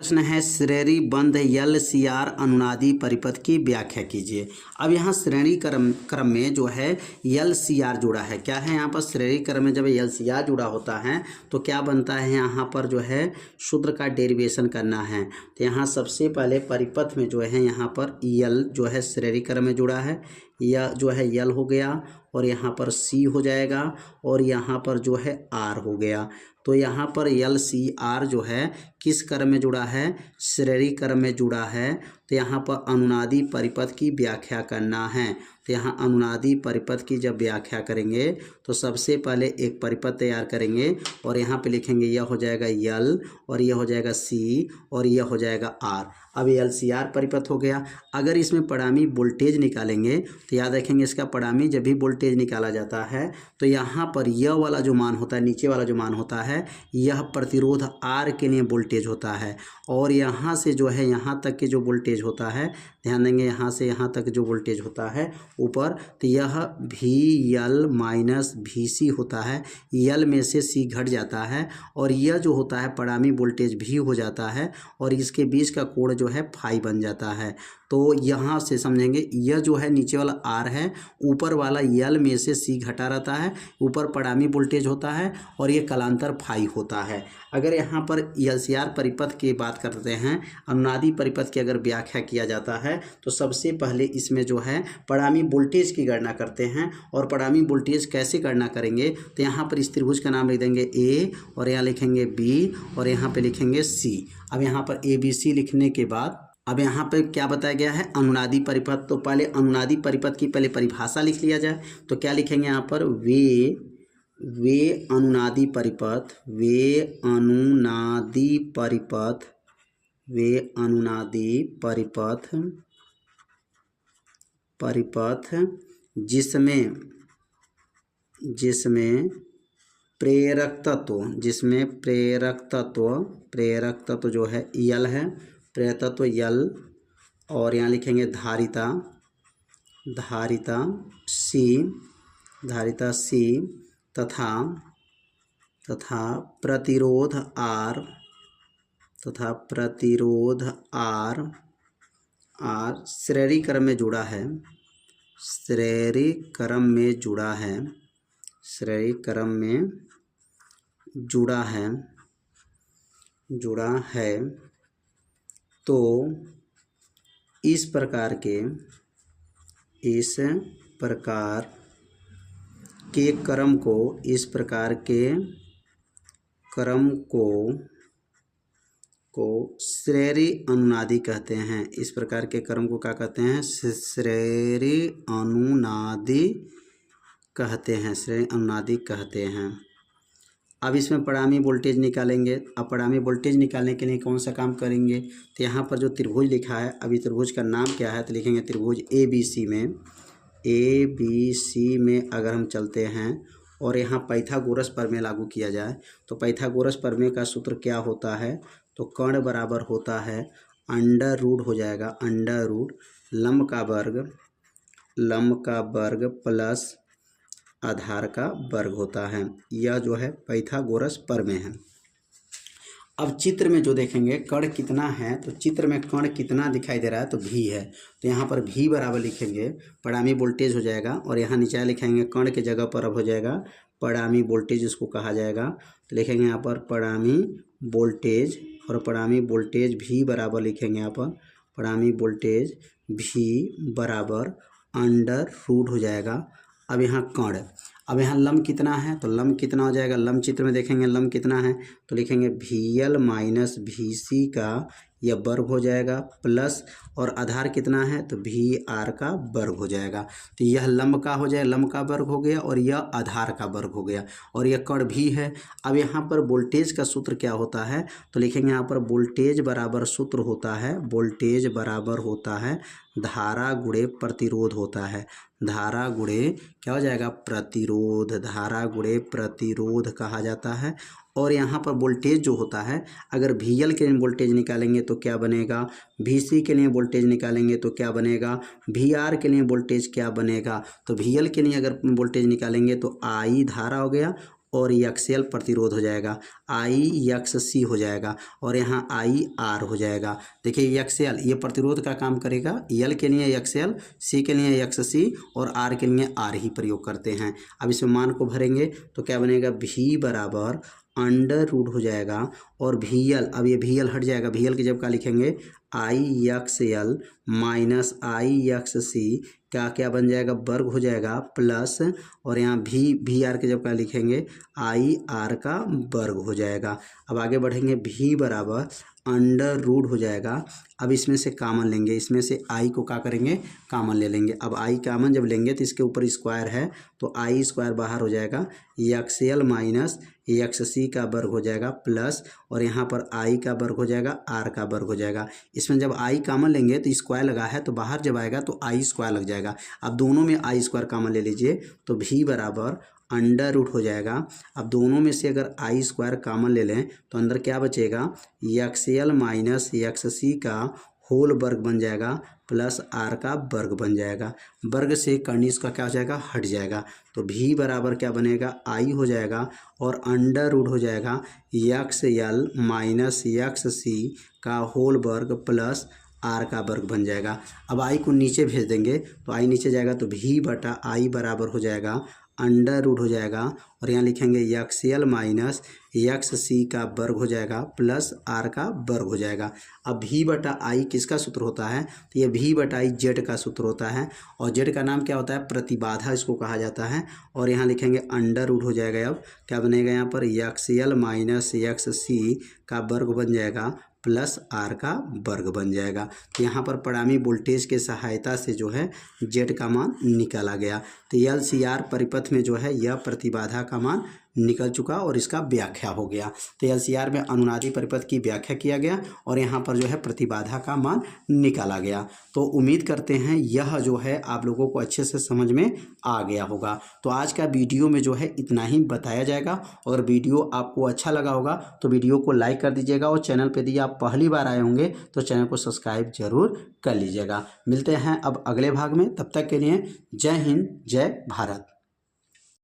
प्रश्न है श्रेणी बंध एलसीआर अनुनादी परिपथ की व्याख्या कीजिए। अब यहाँ श्रेणी क्रम में जो है एलसीआर जुड़ा है। क्या है यहाँ पर श्रेणी क्रम में जब एलसीआर जुड़ा होता है तो क्या बनता है, यहाँ पर जो है सूत्र का डेरिवेशन करना है। तो यहाँ सबसे पहले परिपथ में जो है यहाँ पर यल जो है श्रेणी क्रम में जुड़ा है, यह जो है यल हो गया और यहाँ पर सी हो जाएगा और यहाँ पर जो है आर हो गया। तो यहाँ पर एल सी आर जो है किस क्रम में जुड़ा है, श्रेणी क्रम में जुड़ा है। तो यहाँ पर अनुनादी परिपथ की व्याख्या करना है। तो यहाँ अनुनादी परिपथ की जब व्याख्या करेंगे तो सबसे पहले एक परिपथ तैयार करेंगे और यहाँ पे लिखेंगे यह हो जाएगा यल और यह हो जाएगा सी और यह हो जाएगा आर। अब एल सी आर परिपथ हो गया। अगर इसमें परिणामी वोल्टेज निकालेंगे तो याद रखेंगे इसका परिणामी जब भी वोल्टेज निकाला जाता है तो यहाँ पर यह वाला जो मान होता है, नीचे वाला जो मान होता है, यह प्रतिरोध आर के लिए वोल्टेज होता है और यहाँ से जो है यहाँ तक के जो वोल्टेज होता है, ध्यान देंगे यहाँ से यहाँ तक जो वोल्टेज होता है ऊपर, तो यह वी एल माइनस वी सी होता है। यल में से सी घट जाता है और यह जो होता है परिणामी वोल्टेज भी हो जाता है और इसके बीच का कोण जो है फाई बन जाता है। तो यहाँ से समझेंगे यह जो है नीचे वाला आर है, ऊपर वाला यल में से सी घटा रहता है, ऊपर परिणामी वोल्टेज होता है और ये कलांतर फाई होता है। अगर यहाँ पर एलसीआर परिपथ की बात करते हैं, अनुनादी परिपथ की अगर व्याख्या किया जाता है तो सबसे पहले इसमें जो है परिणामी वोल्टेज की गणना करते हैं। और परिणामी वोल्टेज कैसे गणना करेंगे, तो यहाँ पर इस त्रिभुज का नाम लिख देंगे ए और यहाँ लिखेंगे बी और यहाँ पे लिखेंगे सी। अब यहाँ पर ए बी सी लिखने के बाद अब यहाँ पे क्या बताया गया है, अनुनादी परिपथ। तो पहले अनुनादी परिपथ की पहले परिभाषा लिख लिया जाए। तो क्या लिखेंगे यहाँ पर, वे अनुनादी परिपथ, वे अनुनादी परिपथ, वे अनुनादी परिपथ जिसमें प्रेरक तत्व जो है यल है, प्रेरक तत्व यल और यहाँ लिखेंगे धारिता सी तथा प्रतिरोध आर श्रेणी क्रम में जुड़ा है, जुड़ा है। तो इस प्रकार के क्रम को श्रेणी अनुनादी कहते हैं। इस प्रकार के क्रम को क्या कहते हैं, श्रेणी अनुनादी कहते हैं। अब इसमें परिणामी वोल्टेज निकालेंगे। अब परिणामी वोल्टेज निकालने के लिए कौन सा काम करेंगे, तो यहाँ पर जो त्रिभुज लिखा है, अभी त्रिभुज का नाम क्या है, तो लिखेंगे त्रिभुज ए बी सी में अगर हम चलते हैं और यहाँ पाइथागोरस प्रमेय लागू किया जाए तो पाइथागोरस प्रमेय का सूत्र क्या होता है, तो कर्ण बराबर होता है अंडर रूट हो जाएगा, अंडर रूट लंब का वर्ग प्लस आधार का वर्ग होता है। यह जो है पाइथागोरस प्रमेय है। अब चित्र में जो देखेंगे कर्ण कितना है, तो चित्र में कर्ण कितना दिखाई दे रहा है, तो भी है। तो यहाँ पर भी बराबर लिखेंगे परिणामी वोल्टेज हो जाएगा और यहाँ नीचे लिखेंगे कर्ण के जगह पर अब हो जाएगा परिणामी वोल्टेज, इसको कहा जाएगा। तो लिखेंगे यहाँ पर परिणामी वोल्टेज और परिणामी वोल्टेज भी बराबर लिखेंगे यहाँ पर परिणामी वोल्टेज भी बराबर अंडर रूट हो जाएगा। अब यहाँ कर्ण, अब यहाँ लंब कितना है, तो लंब कितना हो जाएगा, लंब चित्र में देखेंगे लंब कितना है, तो लिखेंगे वी एल माइनस वी सी का यह वर्ग हो जाएगा प्लस और आधार कितना है, तो वी आर का वर्ग हो जाएगा। तो यह लंब का हो जाए, लंब का वर्ग हो गया और यह आधार का वर्ग हो गया और यह कर्ण भी है। अब यहाँ पर वोल्टेज का सूत्र क्या होता है, तो लिखेंगे यहाँ पर वोल्टेज बराबर सूत्र होता है, वोल्टेज बराबर होता है धारा गुणे प्रतिरोध होता है। धारा गुणे क्या हो जाएगा, प्रतिरोध, धारा गुणे प्रतिरोध कहा जाता है। और यहाँ पर वोल्टेज जो होता है, अगर वी एल के लिए वोल्टेज निकालेंगे तो क्या बनेगा, वी सी के लिए वोल्टेज निकालेंगे तो क्या बनेगा, वी आर के लिए वोल्टेज क्या बनेगा, तो वी एल के लिए अगर वोल्टेज निकालेंगे तो आई धारा हो गया और एक्सएल प्रतिरोध हो जाएगा, आई एक्स सी हो जाएगा और यहाँ आई आर हो जाएगा। देखिए एक्सएल ये प्रतिरोध का काम करेगा, एल के लिए एक्सएल, सी के लिए एक्स सी और आर के लिए आर ही प्रयोग करते हैं। अब इसमें मान को भरेंगे तो क्या बनेगा, भी बराबर अंडर रूट हो जाएगा और वी एल, अब ये वी एल हट जाएगा, वी एल की जब क्या लिखेंगे, आई एक्स एल माइनस आई एक्स सी क्या क्या बन जाएगा, वर्ग हो जाएगा प्लस और यहाँ भी आर के जब क्या लिखेंगे, आई आर का वर्ग हो जाएगा। अब आगे बढ़ेंगे, भी बराबर अंडर रूट हो जाएगा। अब इसमें से कामन लेंगे, इसमें से आई को क्या करेंगे, कामन ले लेंगे। अब आई कामन जब लेंगे तो इसके ऊपर स्क्वायर है तो आई स्क्वायर बाहर हो जाएगा, एक्स एल माइनस एक्स सी का वर्ग हो जाएगा प्लस और यहाँ पर आई का वर्ग हो जाएगा, आर का वर्ग हो जाएगा। इसमें जब आई कामन लेंगे तो स्क्वायर लगा है तो बाहर जब आएगा तो आई स्क्वायर लग जाएगा। अब दोनों में आई स्क्वायर कामन ले लीजिए तो भी बराबर अंडर रूट हो जाएगा। अब दोनों में से अगर आई स्क्वायर कामन ले लें तो अंदर क्या बचेगा, एक्स एल माइनस एक्स सी का होल वर्ग बन जाएगा प्लस आर का वर्ग बन जाएगा। वर्ग से कर्निश का क्या हो जाएगा, हट जाएगा। तो भी बराबर क्या बनेगा, आई हो जाएगा और अंडर रूट हो जाएगा एक्स एल माइनस एक्स सी का होल वर्ग प्लस आर का वर्ग बन जाएगा। अब आई को नीचे भेज देंगे तो आई नीचे जाएगा तो भी बटा आई बराबर हो जाएगा अंडर रूट हो जाएगा और यहाँ लिखेंगे एक्स एल माइनस एक्स सी का वर्ग हो जाएगा प्लस आर का वर्ग हो जाएगा। अब भी बटा आई किसका सूत्र होता है, तो ये भी बटा आई जेड का सूत्र होता है और जेड का नाम क्या होता है, प्रतिबाधा इसको कहा जाता है। और यहाँ लिखेंगे अंडर रूट हो जाएगा। अब क्या बनेगा, यहाँ पर एक्स एल माइनस एक्स सी का वर्ग बन जाएगा प्लस आर का वर्ग बन जाएगा। तो यहाँ पर परिणामी वोल्टेज के सहायता से जो है जेड का मान निकाला गया। तो एल सी आर परिपथ में जो है यह प्रतिबाधा का मान निकल चुका और इसका व्याख्या हो गया। तो एल सी आर में अनुनादी परिपथ की व्याख्या किया गया और यहाँ पर जो है प्रतिबाधा का मान निकाला गया। तो उम्मीद करते हैं यह जो है आप लोगों को अच्छे से समझ में आ गया होगा। तो आज का वीडियो में जो है इतना ही बताया जाएगा। अगर वीडियो आपको अच्छा लगा होगा तो वीडियो को लाइक कर दीजिएगा और चैनल पर यदि आप पहली बार आए होंगे तो चैनल को सब्सक्राइब जरूर कर लीजिएगा। मिलते हैं अब अगले भाग में, तब तक के लिए जय हिंद जय भारत।